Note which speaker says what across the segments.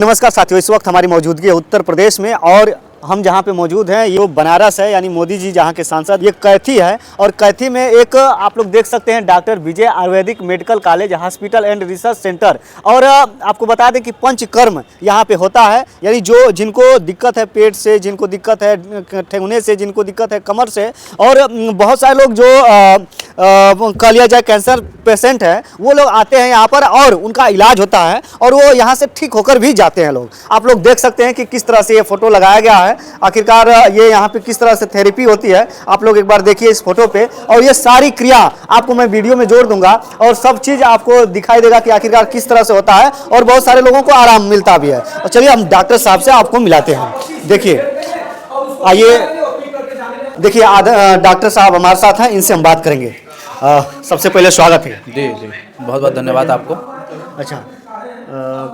Speaker 1: नमस्कार साथियों, इस वक्त हमारी मौजूदगी है उत्तर प्रदेश में और हम जहां पे मौजूद हैं ये बनारस है, यानी मोदी जी जहां के सांसद, ये कैथी है। और कैथी में एक आप लोग देख सकते हैं doctor Vijay Ayurvedic medical college hospital and research centre. और आपको बता दें कि पंचकर्म यहां पे होता है, यानी जो जिनको दिक्कत है पेट से, जिनको दिक्कत है ठेंगुने से, जिनको दिक्कत है कमर से, और बहुत सारे लोग जो कह लिया जाए कैंसर पेशेंट है, वो लोग आते हैं यहाँ पर और उनका इलाज होता है और वो यहाँ से ठीक होकर भी जाते हैं लोग। आप लोग देख सकते हैं कि किस तरह से ये फोटो लगाया गया है। आखिरकार ये यहाँ पे किस तरह से थेरेपी होती है, आप लोग एक बार देखिए इस फोटो पे। और ये सारी क्रिया आपको मैं वीडियो में जोड़ दूंगा और सब चीज आपको दिखाई देगा कि आखिरकार किस तरह से होता है और बहुत सारे लोगों को आराम मिलता भी है। और चलिए हम डॉक्टर साहब से आपको मिलाते हैं। देखिए, आइए देखिए, डॉक्टर साहब हमारे साथ हैं, इनसे हम बात करेंगे। सबसे पहले स्वागत है।
Speaker 2: जी जी, बहुत बहुत धन्यवाद आपको।
Speaker 1: अच्छा,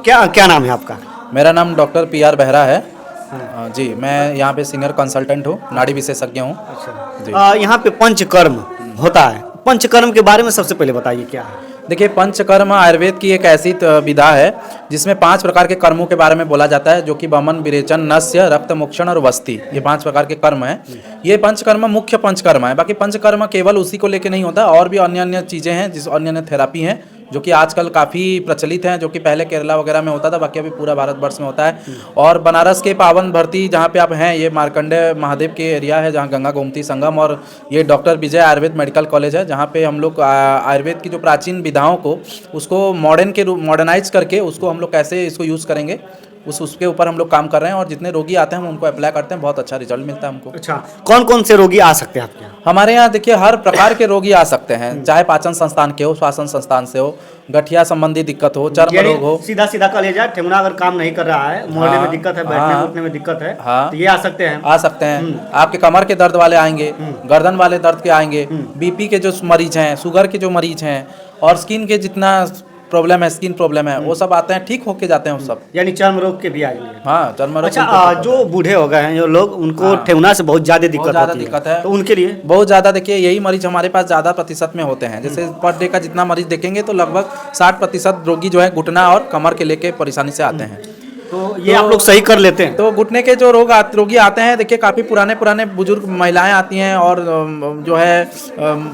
Speaker 1: क्या नाम है आपका?
Speaker 2: मेरा नाम डॉक्टर PR बेहरा है। जी, मैं यहाँ पे सीनियर कंसल्टेंट हूँ, नाड़ी विशेषज्ञ हूँ।
Speaker 1: अच्छा, यहाँ पे पंचकर्म होता है, पंचकर्म के बारे में सबसे पहले बताइए क्या है?
Speaker 2: देखिए, पंचकर्म आयुर्वेद की एक ऐसी विधा है जिसमें 5 प्रकार के कर्मों के बारे में बोला जाता है, जो कि वमन, विरेचन, नस्य, रक्त मोक्षण और वस्ति, ये 5 प्रकार के कर्म हैं। ये पंचकर्म मुख्य पंचकर्म है। बाकी पंचकर्म केवल उसी को लेके नहीं होता, और भी अन्य अन्य चीज़ें हैं, जिस अन्य अन्य थेरापी हैं जो कि आजकल काफ़ी प्रचलित हैं, जो कि पहले केरला वगैरह में होता था, बाकी अभी पूरा भारतवर्ष में होता है। और बनारस के पावन भर्ती जहाँ पे आप हैं, ये मार्कंडेय महादेव के एरिया है, जहाँ गंगा गोमती संगम, और ये डॉक्टर विजय आयुर्वेद मेडिकल कॉलेज है, जहाँ पे हम लोग आयुर्वेद की जो प्राचीन विधाओं को उसको मॉडर्न के रूप मॉडर्नाइज करके उसको हम लोग कैसे इसको यूज़ करेंगे उसके ऊपर हम लोग काम कर रहे हैं। और जितने रोगी आते हैं हम उनको अप्लाई करते हैं, बहुत अच्छा रिजल्ट मिलता है हमको।
Speaker 1: अच्छा, कौन कौन से रोगी आ सकते हैं आपके यहाँ?
Speaker 2: हमारे यहाँ देखिए हर प्रकार के रोगी आ सकते हैं, चाहे पाचन संस्थान के हो, श्वासन संस्थान से हो, गठिया संबंधी दिक्कत हो, चर्म रोग हो।
Speaker 1: सीधा सीधा कह लिया जाए, ठेंगुना अगर काम नहीं कर रहा है, मोहल्ले में दिक्कत है, बैठने उठने में दिक्कत है, तो ये आ सकते हैं।
Speaker 2: आ सकते हैं। आपके कमर के दर्द वाले आएंगे, गर्दन वाले दर्द के आएंगे, BP के जो मरीज हैं, शुगर के जो मरीज हैं, और स्किन के जितना प्रॉब्लम है, स्किन प्रॉब्लम है, वो सब आते हैं, ठीक होके जाते हैं वो सब।
Speaker 1: यानी चर्म रोग के भी आएंगे? हाँ, चर्म रोग। अच्छा, जो बूढ़े हो गए हैं जो लोग, उनको ठेंगुना से बहुत ज्यादा दिक्कत है, तो उनके लिए
Speaker 2: बहुत ज़्यादा, देखिए यही मरीज हमारे पास ज़्यादा प्रतिशत में होते हैं। जैसे पर डे का जितना मरीज देखेंगे तो लगभग 60% रोगी जो है घुटना और कमर के लेके परेशानी से आते हैं।
Speaker 1: तो ये आप लोग सही कर लेते हैं?
Speaker 2: तो घुटने के जो रोगी आते हैं, देखिए काफ़ी पुराने बुजुर्ग महिलाएं आती हैं, और जो है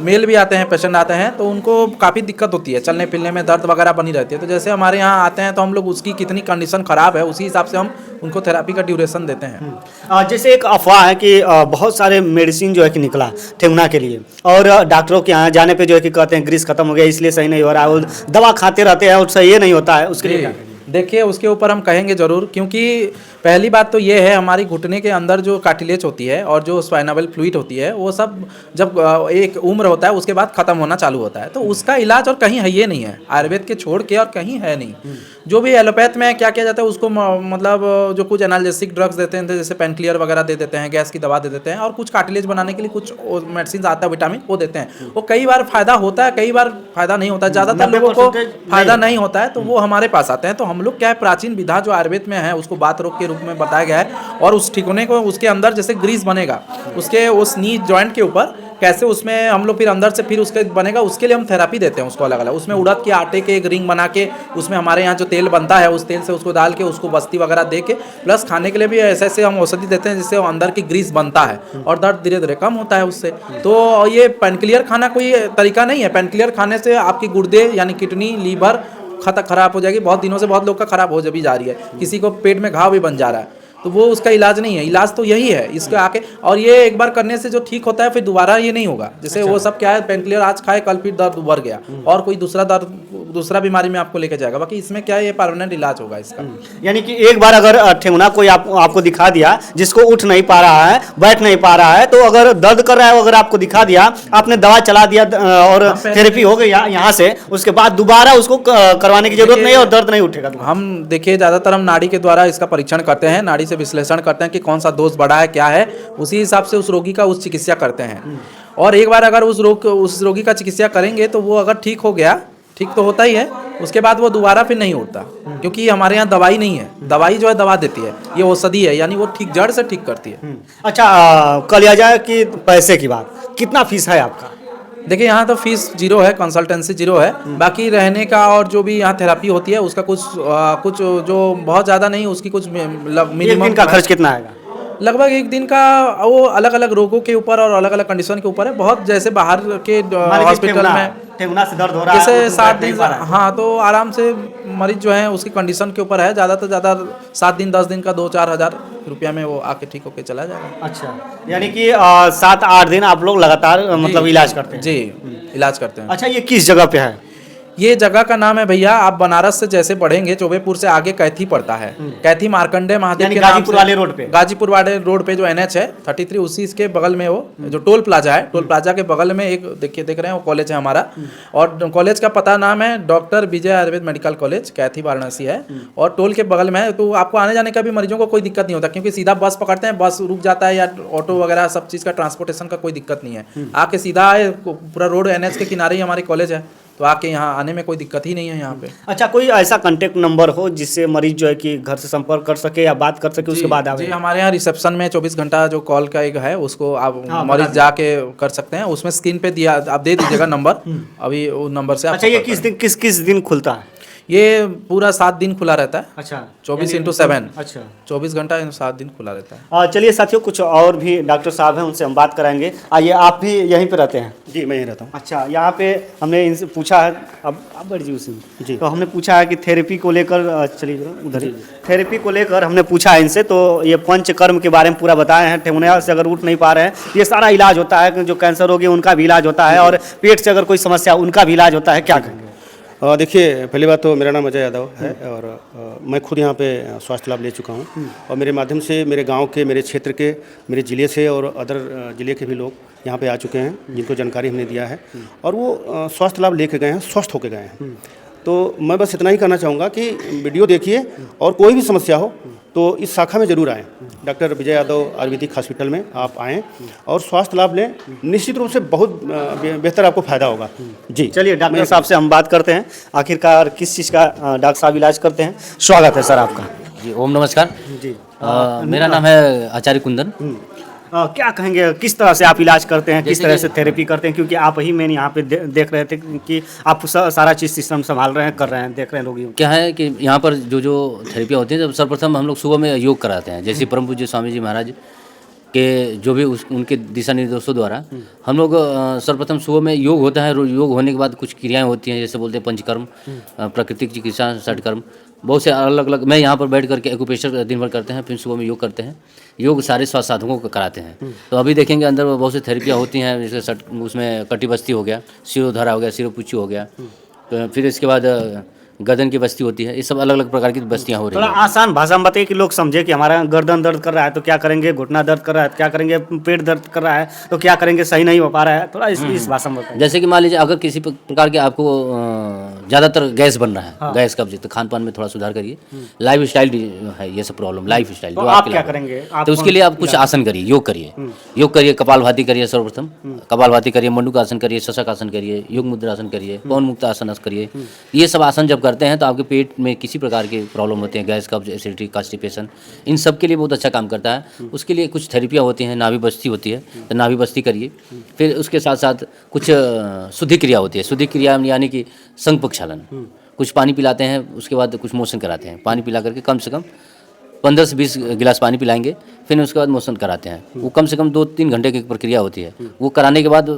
Speaker 2: मेल भी आते हैं, पेशेंट आते हैं, तो उनको काफ़ी दिक्कत होती है, चलने फिरने में दर्द वगैरह बनी रहती है। तो जैसे हमारे यहाँ आते हैं तो हम लोग उसकी कितनी कंडीशन ख़राब है उसी हिसाब से हम उनको थेरापी का ड्यूरेशन देते हैं।
Speaker 1: जैसे एक अफवाह है कि बहुत सारे मेडिसिन जो है कि निकला ठेंगुना के लिए, और डॉक्टरों के यहाँ जाने पे जो है कि कहते हैं ग्रीस खत्म हो गया इसलिए सही नहीं हो रहा है, वो दवा खाते रहते हैं और सही नहीं होता है, उसके लिए
Speaker 2: देखिए उसके ऊपर हम कहेंगे ज़रूर, क्योंकि पहली बात तो ये है, हमारी घुटने के अंदर जो कार्टिलेज होती है और जो स्पाइनल फ्लूइड होती है, वो सब जब एक उम्र होता है उसके बाद ख़त्म होना चालू होता है। तो उसका इलाज और कहीं है ये नहीं है, आयुर्वेद के छोड़ के और कहीं है नहीं। जो भी एलोपैथ में क्या किया जाता है उसको मतलब जो कुछ एनाल्जेसिक ड्रग्स देते हैं, जैसे पेन क्लियर वगैरह दे देते हैं, गैस की दवा दे देते हैं, और कुछ कार्टिलेज बनाने के लिए कुछ मेडिसिन आता है, विटामिन, वो देते हैं। वो कई बार फ़ायदा होता है, कई बार फ़ायदा नहीं होता है। ज़्यादातर लोगों को फ़ायदा नहीं होता है, तो वो हमारे पास आते हैं। तो हम लोग क्या है, प्राचीन विधा जो आयुर्वेद में है उसको बात रोग के रूप में बताया गया है, और उस ठिकाने को उसके अंदर जैसे ग्रीस बनेगा, उसके उस नी जॉइंट के ऊपर कैसे उसमें हम लोग फिर अंदर से फिर उसके बनेगा, उसके लिए हम थेरापी देते हैं उसको अलग अलग। उसमें उड़द के आटे के एक रिंग बना के, उसमें हमारे यहाँ जो तेल बनता है उस तेल से उसको डाल के उसको बस्ती वगैरह दे के, प्लस खाने के लिए भी ऐसे ऐसे हम औषधि देते हैं जिससे अंदर की ग्रीस बनता है और दर्द धीरे धीरे कम होता है उससे। तो ये पेन क्लियर खाना कोई तरीका नहीं है। पेन क्लियर खाने से आपकी गुर्दे यानी किडनी, लीवर खराब हो जाएगी। बहुत दिनों से बहुत लोग का खराब हो भी जा रही है, किसी को पेट में घाव भी बन जा रहा है, तो वो उसका इलाज नहीं है। इलाज तो यही है इसके आके, और ये एक बार करने से जो ठीक होता है फिर दोबारा ये नहीं होगा। जैसे अच्छा। वो सब क्या है, पेन क्लियर आज खाए कल फिर दर्द उभर गया और कोई दूसरा बीमारी में आपको लेके जाएगा। बाकी इसमें क्या है, ये परमानेंट इलाज होगा इसका।
Speaker 1: यानी कि एक बार अगर ठेंगुना कोई आपको दिखा दिया, जिसको उठ नहीं पा रहा है, बैठ नहीं पा रहा है, तो अगर दर्द कर रहा है, अगर आपको दिखा दिया, आपने दवा चला दिया और थेरेपी हो गई यहाँ से, उसके बाद दोबारा उसको करवाने की जरूरत नहीं है और दर्द नहीं उठेगा।
Speaker 2: हम देखिए ज़्यादातर हम नाड़ी के द्वारा इसका परीक्षण करते हैं, नाड़ी से विश्लेषण करते हैं कि कौन सा दोष बढ़ा है, क्या है, उसी हिसाब से उस रोगी का उस चिकित्सा करते हैं। और एक बार अगर उस रोगी का चिकित्सा करेंगे तो वो अगर ठीक हो गया, ठीक तो होता ही है, उसके बाद वो दोबारा फिर नहीं उठता, क्योंकि हमारे यहाँ दवाई नहीं है। दवाई जो है दवा देती है, ये औषधि है, यानी वो ठीक जड़ से ठीक करती है।
Speaker 1: अच्छा, कह लिया जाए कि पैसे की बात, कितना फीस है आपका?
Speaker 2: देखिए यहाँ तो फीस जीरो है, कंसल्टेंसी जीरो है, बाकी रहने का और जो भी यहाँ थेरेपी होती है उसका कुछ जो बहुत ज़्यादा नहीं, उसकी कुछ
Speaker 1: एक
Speaker 2: मिनिमम
Speaker 1: दिन का खर्च कितना आएगा?
Speaker 2: लगभग एक दिन का वो अलग अलग रोगों के ऊपर और अलग अलग कंडीशन के ऊपर है। बहुत जैसे बाहर के हॉस्पिटल में
Speaker 1: ठेहुना से दर्द हो रहा है,
Speaker 2: जैसे
Speaker 1: वो तो
Speaker 2: 7
Speaker 1: बैठ नहीं
Speaker 2: दिन,
Speaker 1: पा रहा है।
Speaker 2: हाँ, तो आराम से मरीज जो है उसकी कंडीशन के ऊपर है, ज़्यादा से ज़्यादा 7 दिन 10 दिन का 2-4 हज़ार रुपया में वो आके ठीक होके चला जाएगा।
Speaker 1: अच्छा, यानी कि 7-8 दिन आप लोग लगातार मतलब इलाज करते हैं?
Speaker 2: जी, इलाज करते हैं।
Speaker 1: अच्छा, ये किस जगह पे है?
Speaker 2: ये जगह का नाम है भैया, आप बनारस से जैसे बढ़ेंगे चौबेपुर से आगे कैथी पड़ता है। कैथी मार्कंडे महादेव
Speaker 1: यानी
Speaker 2: के नाम
Speaker 1: गाजीपुर
Speaker 2: से,
Speaker 1: वाले रोड पे?
Speaker 2: गाजीपुर वाले रोड पे जो NH है 33, उसी के बगल में वो जो टोल प्लाजा है, टोल प्लाजा के बगल में एक देखिए देख रहे हैं वो कॉलेज है हमारा। और कॉलेज का पता नाम है डॉक्टर विजय आयुर्वेद मेडिकल कॉलेज, कैथी वाराणसी है। और टोल के बगल में है, तो आपको आने जाने का भी मरीजों को कोई दिक्कत नहीं होता, क्योंकि सीधा बस पकड़ते हैं, बस रुक जाता है, या ऑटो वगैरह सब चीज़ का ट्रांसपोर्टेशन का कोई दिक्कत नहीं है। आके सीधा आए, पूरा रोड NH के किनारे ही हमारी कॉलेज है, तो आके यहाँ आने में कोई दिक्कत ही नहीं है यहाँ पे।
Speaker 1: अच्छा, कोई ऐसा कांटेक्ट नंबर हो जिससे मरीज जो है कि घर से संपर्क कर सके या बात कर सके, उसके बाद आवे?
Speaker 2: जी, हमारे यहाँ रिसेप्शन में 24 घंटा जो कॉल का एक है, उसको आप
Speaker 1: हाँ,
Speaker 2: मरीज
Speaker 1: बता
Speaker 2: जाके कर सकते हैं। उसमें स्क्रीन पे दिया, आप दे दीजिएगा नंबर, अभी वो नंबर से आप
Speaker 1: अच्छा, ये
Speaker 2: पकड़
Speaker 1: किस दिन खुलता है?
Speaker 2: ये पूरा 7 दिन खुला रहता है।
Speaker 1: अच्छा,
Speaker 2: 24/7।
Speaker 1: अच्छा,
Speaker 2: 24 घंटा 7 दिन खुला रहता है।
Speaker 1: चलिए साथियों, कुछ और भी डॉक्टर साहब हैं, उनसे हम बात कराएंगे। आइए, आप भी यहीं पे रहते हैं?
Speaker 3: जी, मैं यहीं रहता हूँ।
Speaker 1: अच्छा, यहाँ पे हमने इनसे पूछा है, अब बैठ जी उसी में।
Speaker 3: जी।
Speaker 1: तो हमने पूछा है कि थेरेपी को लेकर, चलिए जरा उधर ही, थेरेपी को लेकर हमने पूछा है इनसे, तो ये पंचकर्म के बारे में पूरा बताए हैं। ठेहुना से अगर उठ नहीं पा रहे हैं, ये सारा इलाज होता है। जो कैंसर रोगी उनका भी इलाज होता है, और पेट से अगर कोई समस्या उनका भी इलाज होता है। क्या कहेंगे?
Speaker 3: देखिए, पहली बात तो मेरा नाम अजय यादव है, और मैं खुद यहाँ पे स्वास्थ्य लाभ ले चुका हूँ, और मेरे माध्यम से मेरे गांव के, मेरे क्षेत्र के, मेरे ज़िले से और अदर ज़िले के भी लोग यहाँ पे आ चुके हैं, जिनको जानकारी हमने दिया है, और वो स्वास्थ्य लाभ लेके गए हैं, स्वस्थ होके गए हैं। तो मैं बस इतना ही कहना चाहूँगा कि वीडियो देखिए, और कोई भी समस्या हो तो इस शाखा में ज़रूर आएँ। डॉक्टर विजय यादव आयुर्वेदिक हॉस्पिटल में आप आएँ और स्वास्थ्य लाभ लें, निश्चित रूप से बहुत बेहतर आपको फ़ायदा होगा। जी,
Speaker 1: चलिए डॉक्टर साहब से हम बात करते हैं, आखिरकार किस चीज़ का डॉक्टर साहब इलाज करते हैं। स्वागत है सर आपका।
Speaker 4: जी, ओम नमस्कार।
Speaker 1: जी,
Speaker 4: मेरा नाम है आचार्य कुंदन।
Speaker 1: क्या कहेंगे, किस तरह से आप इलाज करते हैं, किस तरह से थेरेपी करते हैं? क्योंकि आप ही मैंने यहाँ पे देख रहे थे कि आप सारा चीज़ सिस्टम संभाल रहे हैं, कर रहे हैं, देख रहे हैं रोगियों।
Speaker 4: क्या है कि यहाँ पर जो थेरेपियाँ होती हैं, जब सर्वप्रथम हम लोग सुबह में योग कराते हैं, जैसे परम पूज्य स्वामी जी महाराज के जो भी उनके दिशा निर्देशों द्वारा हम लोग सर्वप्रथम सुबह में योग होता है। योग होने के बाद कुछ क्रियाएं होती हैं, जैसे बोलते हैं पंचकर्म, प्राकृतिक चिकित्सा, षटकर्म, बहुत से अलग अलग। मैं यहाँ पर बैठ करके एक्यूप्रेशर दिन भर करते हैं, फिर सुबह में योग करते हैं। योग सारे स्वास्थ्य साधकों को कराते हैं। तो अभी देखेंगे अंदर बहुत सी थेरेपियाँ होती हैं, जैसे उसमें कटी बस्ती हो गया, सिरोधरा हो गया, सिरोपुच्छी हो गया, तो फिर इसके बाद गर्दन की बस्ती होती है। ये सब अलग अलग प्रकार की बस्तियाँ हो रही
Speaker 1: थोड़ा
Speaker 4: हैं।
Speaker 1: आसान भाषा में बताइए कि लोग समझे कि हमारा गर्दन दर्द कर रहा है तो क्या करेंगे, घुटना दर्द कर रहा है तो क्या करेंगे, पेट दर्द कर रहा है तो क्या करेंगे, सही नहीं हो पा रहा है, थोड़ा इस भाषा में बताइए।
Speaker 4: जैसे कि मान लीजिए अगर किसी प्रकार के आपको ज़्यादातर गैस बन रहा है,
Speaker 1: हाँ।
Speaker 4: गैस कब्ज, तो खान पान में थोड़ा सुधार करिए। लाइफ स्टाइल है ये सब प्रॉब्लम, लाइफ स्टाइल
Speaker 1: तो
Speaker 4: जो
Speaker 1: आप
Speaker 4: आपके
Speaker 1: क्या
Speaker 4: लिए-
Speaker 1: करेंगे?
Speaker 4: तो उसके लिए आप कुछ आसन करिए, योग करिए। योग करिए, कपालभाति करिए, सर्वप्रथम कपालभाति करिए, मंडूक आसन करिए, शशक आसन करिए, योग मुद्रा आसन करिए, पवन मुक्त आसन करिए। ये सब आसन जब करते हैं तो आपके पेट में किसी प्रकार के प्रॉब्लम होते हैं, गैस कब्ज, एसिडिटी, कॉन्स्टिपेशन, इन सब के लिए बहुत अच्छा काम करता है। उसके लिए कुछ थेरेपियाँ होती हैं, नाभि बस्ती होती है, तो नाभि बस्ती करिए। फिर उसके साथ साथ कुछ शुद्धि क्रिया होती है। शुद्धि क्रिया यानी कि संघ प्रक्षालन, कुछ पानी पिलाते हैं, उसके बाद कुछ मोशन कराते हैं। पानी पिला करके कम से कम 15 से 20 गिलास पानी पिलाएंगे, फिर उसके बाद मोशन कराते हैं। वो कम से कम 2-3 घंटे की प्रक्रिया होती है। वो कराने के बाद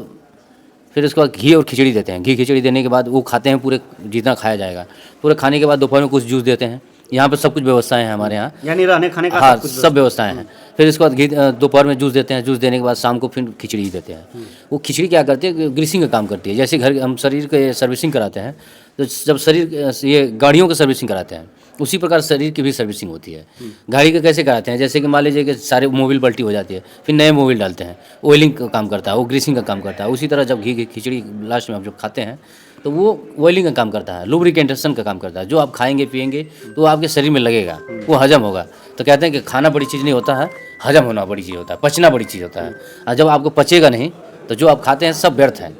Speaker 4: फिर उसके बाद घी और खिचड़ी देते हैं। घी खिचड़ी देने के बाद वो खाते हैं, पूरे जितना खाया जाएगा। पूरे खाने के बाद दोपहर में कुछ जूस देते हैं। यहाँ पर सब कुछ व्यवस्थाएं हैं हमारे यहाँ,
Speaker 1: यानी रहने खाने का
Speaker 4: हाँ,
Speaker 1: सब कुछ
Speaker 4: सब व्यवस्थाएं हैं। फिर इसके बाद घी दोपहर में जूस देते हैं। जूस देने के बाद शाम को फिर खिचड़ी देते हैं। वो खिचड़ी क्या करती है, ग्रीसिंग का काम करती है। जैसे घर हम शरीर के सर्विसिंग कराते हैं, तो जब शरीर ये गाड़ियों की सर्विसिंग कराते हैं, उसी प्रकार शरीर की भी सर्विसिंग होती है। गाड़ी का कैसे कराते हैं, जैसे कि मान लीजिए कि सारे मोबिल पल्टी हो जाती है, फिर नए मोबिल डालते हैं, ऑयलिंग का काम करता है, वो ग्रीसिंग का काम करता है। उसी तरह जब घी की खिचड़ी लास्ट में आप जब खाते हैं तो वो ऑयलिंग का काम करता है, लुब्रिकेंटेशन का काम करता है। जो आप खाएंगे पिएंगे तो आपके शरीर में लगेगा, वो हजम होगा। तो कहते हैं कि खाना बड़ी चीज़ नहीं होता है, हजम होना बड़ी चीज़ होता है, पचना बड़ी चीज़ होता है। और जब आपको पचेगा नहीं तो जो आप खाते हैं सब व्यर्थ है।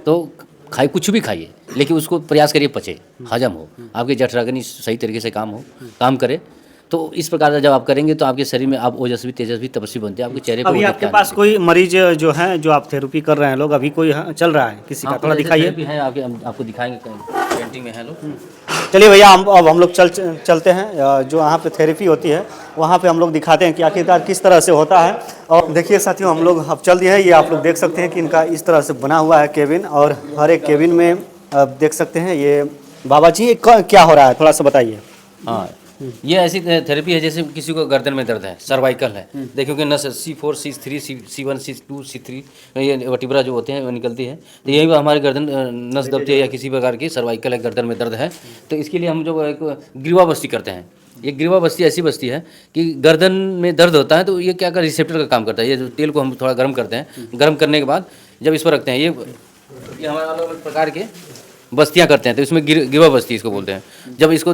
Speaker 4: तो खाइए, कुछ भी खाइए, लेकिन उसको प्रयास करिए पचे, हजम हो, आपकी जठराग्नि सही तरीके से काम करे। तो इस प्रकार से जब आप करेंगे तो आपके शरीर में आप ओजस्वी तेजस्वी तपस्वी बनते हैं, आपके चेहरे पर
Speaker 1: अभी
Speaker 4: वो
Speaker 1: आपके
Speaker 4: दिखता
Speaker 1: पास
Speaker 4: है।
Speaker 1: कोई मरीज जो है जो आप थेरेपी कर रहे हैं लोग, अभी कोई चल रहा है किसी का,
Speaker 4: हाँ,
Speaker 1: थोड़ा
Speaker 4: ऐसे
Speaker 1: दिखाइए।
Speaker 4: थेरेपी है आपके, हम आपको दिखाएंगे, पेंटिंग में है लोग।
Speaker 1: चलिए भैया, अब हम लोग चलते हैं जो वहाँ पे थेरेपी होती है वहाँ पे हम लोग दिखाते हैं कि आखिरकार किस तरह से होता है। और देखिए साथियों, हम लोग अब चल दिए हैं, ये आप लोग देख सकते हैं कि इनका इस तरह से बना हुआ है केबिन, और हर एक केबिन में आप देख सकते हैं ये बाबा जी क्या हो रहा है, थोड़ा सा बताइए।
Speaker 4: हाँ, ये ऐसी थेरेपी है जैसे किसी को गर्दन में दर्द है, सर्वाइकल है, देखियो कि नस C4 C3 C1 C2 C3 ये वर्टिब्रा जो होते हैं वो निकलती है, तो यही हमारे गर्दन नस दबती है या किसी प्रकार की सर्वाइकल है, गर्दन में दर्द है, तो इसके लिए हम जो एक ग्रीवा बस्ती करते हैं। ये ग्रीवा बस्ती ऐसी बस्ती है कि गर्दन में दर्द होता है तो ये क्या कर रिसेप्टर का काम करता है। ये जो तेल को हम थोड़ा गर्म करते हैं, गर्म करने के बाद जब इस पर रखते हैं, ये हमारे अलग अलग प्रकार के बस्तियाँ करते हैं, तो इसमें ग्रीवा बस्ती इसको बोलते हैं। जब इसको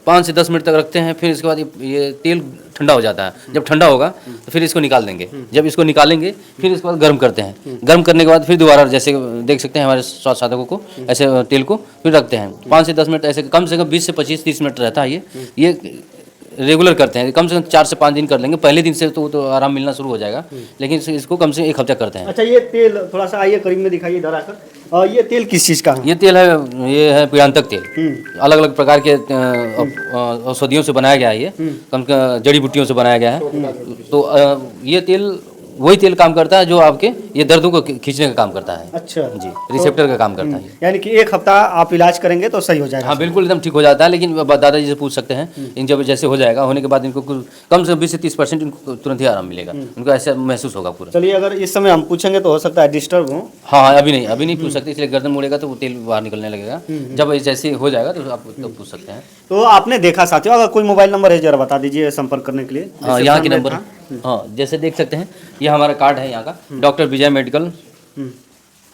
Speaker 4: 5 से 10 मिनट तक रखते हैं, फिर इसके बाद ये तेल ठंडा हो जाता है। जब ठंडा होगा तो फिर इसको निकाल देंगे। जब इसको निकालेंगे फिर इसके बाद गर्म करते हैं। गर्म करने के बाद फिर दोबारा जैसे देख सकते हैं हमारे स्वास्थ्य साधकों को ऐसे तेल को फिर रखते हैं 5 से 10 मिनट, ऐसे कम से कम 20 से 25-30 मिनट रहता है। ये रेगुलर करते हैं, कम से कम 4 से 5 दिन कर लेंगे। पहले दिन से तो आराम मिलना शुरू हो जाएगा, लेकिन इसको कम से 1 हफ्ता करते हैं।
Speaker 1: अच्छा, ये तेल थोड़ा सा आइए करीब में दिखाइए इधर आकर। ये तेल किस चीज़ का है?
Speaker 4: ये तेल है, ये है पीड़ांतक तेल। अलग अलग प्रकार के औषधियों से बनाया गया है, ये कम जड़ी बूटियों से बनाया गया है। तो ये तेल वही तेल काम करता है जो आपके ये दर्दों को खींचने का काम करता है।
Speaker 1: अच्छा
Speaker 4: जी, रिसेप्टर का काम करता है।
Speaker 1: यानी कि 1 हफ्ता आप इलाज करेंगे तो सही हो जाएगा।
Speaker 4: हाँ बिल्कुल, एकदम ठीक हो जाता है। लेकिन दादाजी से पूछ सकते हैं, इन जब जैसे हो जाएगा, होने के बाद इनको कम से कम 20 से 30% इनको तुरंत ही आराम मिलेगा, उनको ऐसा महसूस होगा पूरा।
Speaker 1: चलिए, अगर इस समय हम पूछेंगे तो हो सकता है डिस्टर्ब हो।
Speaker 4: हाँ, अभी नहीं पूछ सकते, इसलिए गर्दन मुड़ेगा तो वो तेल बाहर निकलने लगेगा। जब जैसे हो जाएगा तो आप तो पूछ सकते हैं।
Speaker 1: तो आपने देखा साथियों, अगर कोई मोबाइल नंबर है जरा बता दीजिए संपर्क करने के लिए।
Speaker 4: हाँ, यहाँ के नंबर, हाँ जैसे देख सकते हैं, ये हमारा कार्ड है यहाँ का, doctor Vijay medical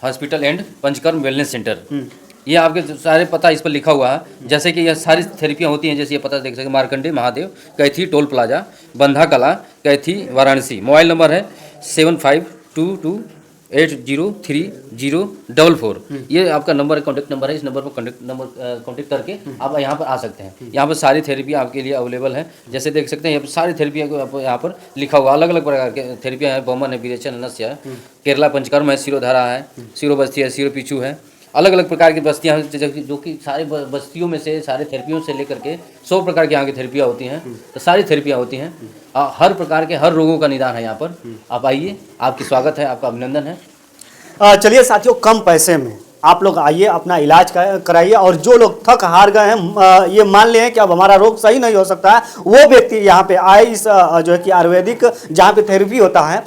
Speaker 4: hospital and panchakarma wellness centre. ये आपके सारे पता इस पर लिखा हुआ है। जैसे कि यह सारी थेरेपियाँ होती हैं, जैसे ये पता देख सकते हैं, मार्कंडे महादेव, कैथी टोल प्लाजा, बंधा कला, कैथी वाराणसी। मोबाइल नंबर है 7522803044। ये आपका नंबर है, कॉन्टैक्ट नंबर है। इस नंबर पर कॉन्टैक्ट करके आप यहाँ पर आ सकते हैं। यहाँ पर सारी थेरेपी आपके लिए अवेलेबल है। जैसे देख सकते हैं यहाँ पर सारी थेरेपियाँ को यहाँ पर लिखा हुआ, अलग अलग प्रकार के थेरेपियाँ हैं। बमन है, विरेचन, नस्य है, केरला पंचकर्म है, सिरोधारा है, सिरोबस्ती है, सिरोपीछू है, अलग अलग प्रकार की बस्तियाँ हैं, जो कि सारे बस्तियों में से, सारे थेरेपियों से लेकर के 100 प्रकार की यहाँ की थेरेपियाँ होती हैं। तो सारी थेरेपियाँ होती हैं, हर प्रकार के हर रोगों का निदान है यहाँ पर। आप आइए, आपकी स्वागत है, आपका अभिनंदन है।
Speaker 1: चलिए साथियों, कम पैसे में आप लोग आइए, अपना इलाज कराइए। और जो लोग थक हार गए हैं, ये मान लें कि अब हमारा रोग सही नहीं हो सकता है, वो व्यक्ति यहाँ पे आए, इस जो है कि आयुर्वेदिक जहाँ पे थेरेपी होता है।